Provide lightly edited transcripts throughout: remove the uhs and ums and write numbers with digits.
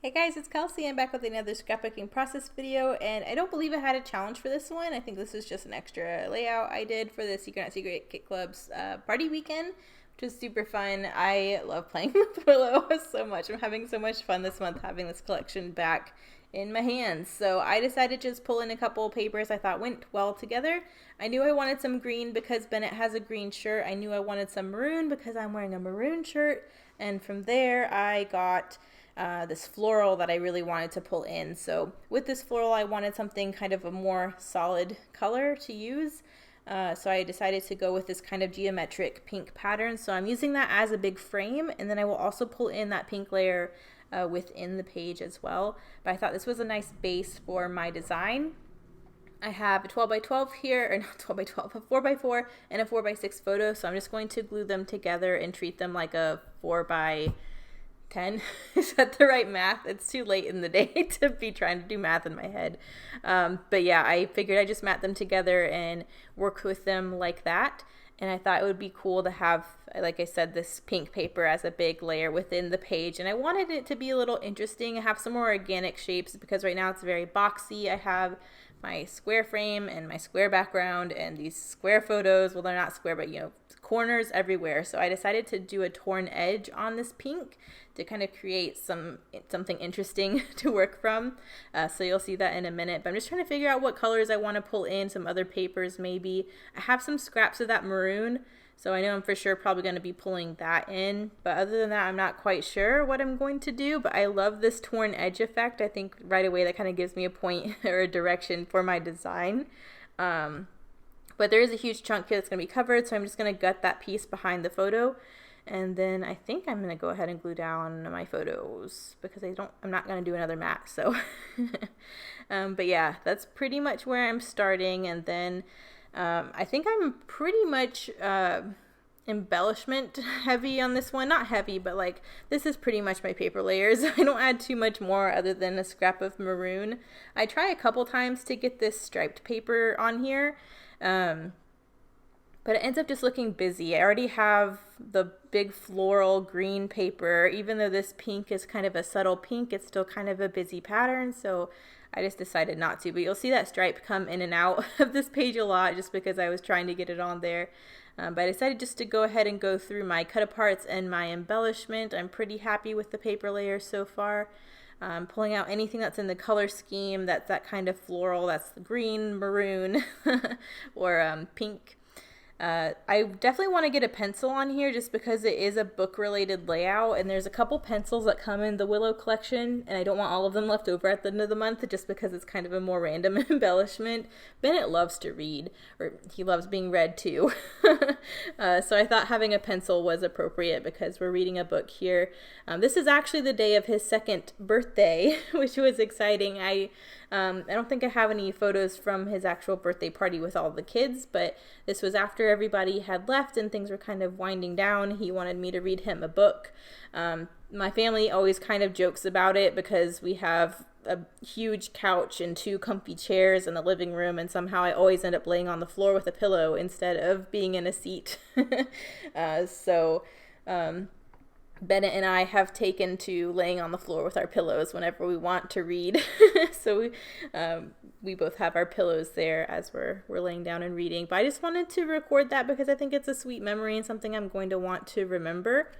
Hey guys, it's Kelsey. I'm back with another scrapbooking process video, and I don't believe I had a challenge for this one. I think this was just an extra layout I did for the Secret Not Secret Kit Club's party weekend, which was super fun. I love playing with Willow so much. I'm having so much fun this month having this collection back in my hands. So I decided to just pull in a couple of papers I thought went well together. I knew I wanted some green because Bennett has a green shirt. I knew I wanted some maroon because I'm wearing a maroon shirt. And from there, I got this floral that I really wanted to pull in. So with this floral, I wanted something kind of a more solid color to use. So I decided to go with this kind of geometric pink pattern. So I'm using that as a big frame, and then I will also pull in that pink layer within the page as well. But I thought this was a nice base for my design. I have a 12 by 12 here, or not 12 by 12, a 4 by 4 and a 4 by 6 photo. So I'm just going to glue them together and treat them like a 4 by 10. Is that the right math? It's too late in the day to be trying to do math in my head. But yeah, I figured I'd just mat them together and work with them like that. And I thought it would be cool to have, like I said, this pink paper as a big layer within the page. And I wanted it to be a little interesting. I have some more organic shapes because right now it's very boxy. I have my square frame and my square background and these square photos. Well, they're not square, but corners everywhere. So I decided to do a torn edge on this pink to kind of create something interesting to work from. So you'll see that in a minute. But I'm just trying to figure out what colors I want to pull in, some other papers maybe. I have some scraps of that maroon, so I know I'm for sure probably going to be pulling that in. But other than that, I'm not quite sure what I'm going to do. But I love this torn edge effect. I think right away that kind of gives me a point or a direction for my design. But there is a huge chunk here that's going to be covered, so I'm just going to gut that piece behind the photo. And then I think I'm going to go ahead and glue down my photos because I'm not going to do another mat. So, but yeah, that's pretty much where I'm starting. And then I think I'm pretty much embellishment heavy on this one. Not heavy, but like this is pretty much my paper layers. I don't add too much more other than a scrap of maroon. I try a couple times to get this striped paper on here. But it ends up just looking busy. I already have the big floral green paper. Even though this pink is kind of a subtle pink, it's still kind of a busy pattern. So I just decided not to. But you'll see that stripe come in and out of this page a lot just because I was trying to get it on there. But I decided just to go ahead and go through my cut aparts and my embellishment. I'm pretty happy with the paper layers so far. Pulling out anything that's in the color scheme, that's that kind of floral, that's the green, maroon, or pink. I definitely want to get a pencil on here just because it is a book related layout, and there's a couple pencils that come in the Willow collection, and I don't want all of them left over at the end of the month just because it's kind of a more random embellishment. Bennett loves to read, or he loves being read too. So I thought having a pencil was appropriate because we're reading a book here. This is actually the day of his second birthday, which was exciting. I don't think I have any photos from his actual birthday party with all the kids, but this was after everybody had left and things were kind of winding down. He wanted me to read him a book. My family always kind of jokes about it because we have a huge couch and two comfy chairs in the living room, and somehow I always end up laying on the floor with a pillow instead of being in a seat. Bennett and I have taken to laying on the floor with our pillows whenever we want to read. So we both have our pillows there as we're laying down and reading. But I just wanted to record that because I think it's a sweet memory and something I'm going to want to remember.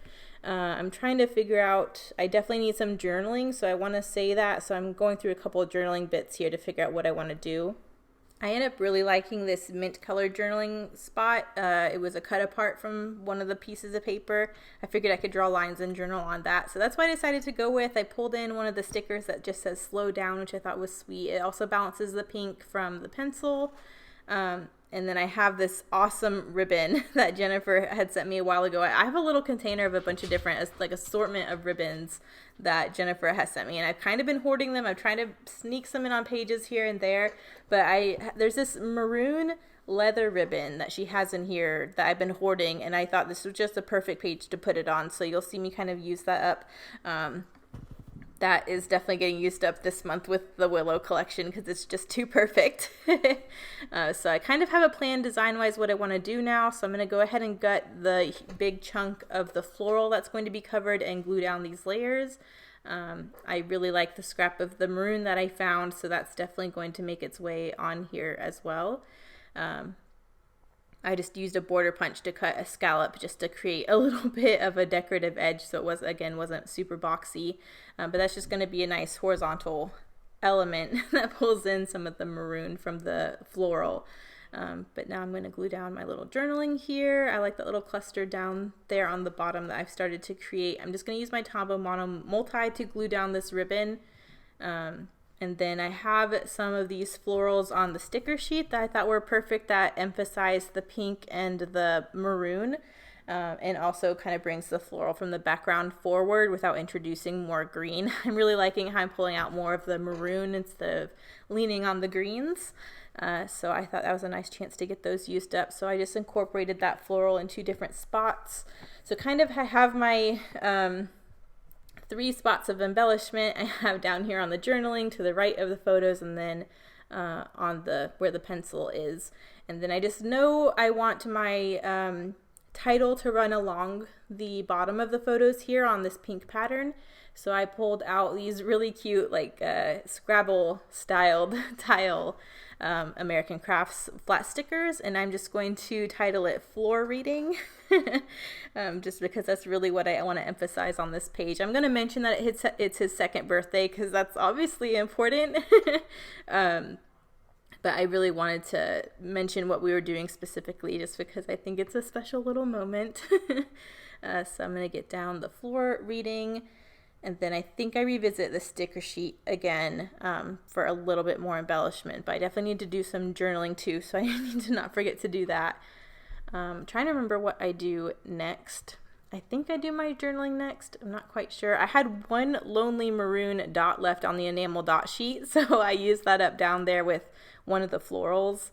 I'm trying to figure out, I definitely need some journaling, so I want to say that. So I'm going through a couple of journaling bits here to figure out what I want to do. I ended up really liking this mint colored journaling spot. It was a cut apart from one of the pieces of paper. I figured I could draw lines and journal on that. So that's what I decided to go with. I pulled in one of the stickers that just says slow down, which I thought was sweet. It also balances the pink from the pencil. And then I have this awesome ribbon that Jennifer had sent me a while ago. I have a little container of a bunch of different like assortment of ribbons that Jennifer has sent me, and I've kind of been hoarding them. I'm trying to sneak some in on pages here and there, but there's this maroon leather ribbon that she has in here that I've been hoarding, and I thought this was just a perfect page to put it on. So you'll see me kind of use that up. That is definitely getting used up this month with the Willow collection because it's just too perfect. So I kind of have a plan design-wise what I want to do now. So I'm going to go ahead and gut the big chunk of the floral that's going to be covered and glue down these layers. I really like the scrap of the maroon that I found, so that's definitely going to make its way on here as well. I just used a border punch to cut a scallop just to create a little bit of a decorative edge, so it wasn't super boxy, but that's just going to be a nice horizontal element that pulls in some of the maroon from the floral. But now I'm going to glue down my little journaling here. I like that little cluster down there on the bottom that I've started to create. I'm just going to use my Tombow Mono Multi to glue down this ribbon. And then I have some of these florals on the sticker sheet that I thought were perfect, that emphasize the pink and the maroon, and also kind of brings the floral from the background forward without introducing more green. I'm really liking how I'm pulling out more of the maroon instead of leaning on the greens. So I thought that was a nice chance to get those used up. So I just incorporated that floral in 2 different spots. So kind of I have my 3 spots of embellishment. I have down here on the journaling to the right of the photos, and then on the where the pencil is. And then I just know I want my title to run along the bottom of the photos here on this pink pattern. So I pulled out these really cute, like Scrabble styled tile American Crafts flat stickers, and I'm just going to title it Floor Reading, just because that's really what I want to emphasize on this page. I'm going to mention that it's his 2nd birthday, because that's obviously important. But I really wanted to mention what we were doing specifically, just because I think it's a special little moment. So I'm going to get down the floor reading, and then I think I revisit the sticker sheet again for a little bit more embellishment. But I definitely need to do some journaling too, so I need to not forget to do that. I'm trying to remember what I do next. I think I do my journaling next. I'm not quite sure. I had one lonely maroon dot left on the enamel dot sheet, so I used that up down there with one of the florals.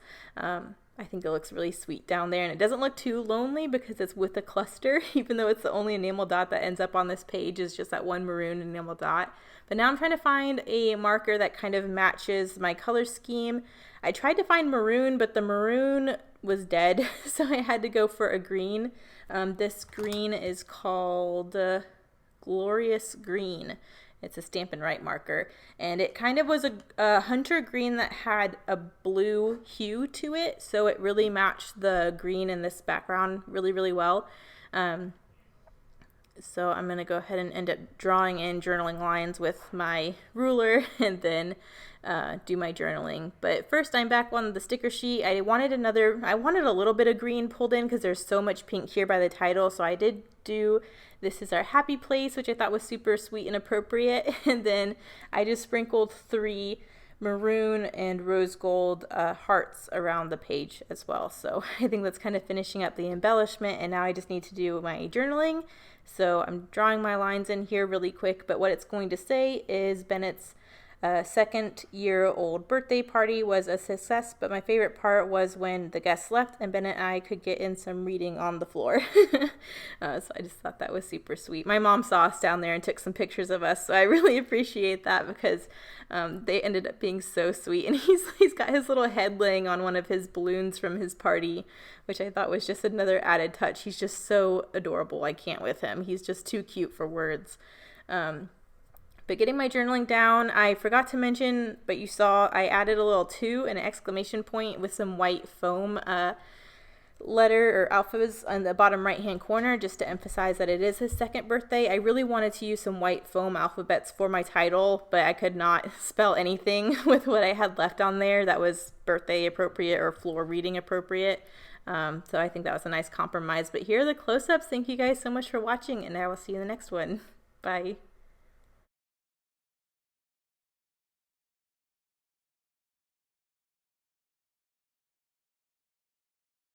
I think it looks really sweet down there, and it doesn't look too lonely because it's with a cluster, even though it's the only enamel dot that ends up on this page is just that one maroon enamel dot. But now I'm trying to find a marker that kind of matches my color scheme. I tried to find maroon, but the maroon was dead, so I had to go for a green. This green is called Glorious Green. It's a Stampin' Write marker, and it kind of was a hunter green that had a blue hue to it, so it really matched the green in this background really, really well. So I'm going to go ahead and end up drawing in journaling lines with my ruler, and then do my journaling. But first, I'm back on the sticker sheet. I wanted a little bit of green pulled in because there's so much pink here by the title, so I did do This Is Our Happy Place, which I thought was super sweet and appropriate. And then I just sprinkled 3 maroon and rose gold hearts around the page as well. So I think that's kind of finishing up the embellishment, and now I just need to do my journaling. So I'm drawing my lines in here really quick, but what it's going to say is Bennett's 2nd-year-old birthday party was a success, but my favorite part was when the guests left and Bennett and I could get in some reading on the floor. So I just thought that was super sweet. My mom saw us down there and took some pictures of us, so I really appreciate that, because they ended up being so sweet. And he's got his little head laying on one of his balloons from his party, which I thought was just another added touch. He's just so adorable. I can't with him. He's just too cute for words. But getting my journaling down, I forgot to mention, but you saw I added a little 2 and an exclamation point with some white foam letter or alphas on the bottom right hand corner, just to emphasize that it is his 2nd birthday. I really wanted to use some white foam alphabets for my title, but I could not spell anything with what I had left on there that was birthday appropriate or floor reading appropriate. So I think that was a nice compromise. But here are the close-ups. Thank you guys so much for watching, and I will see you in the next one. Bye.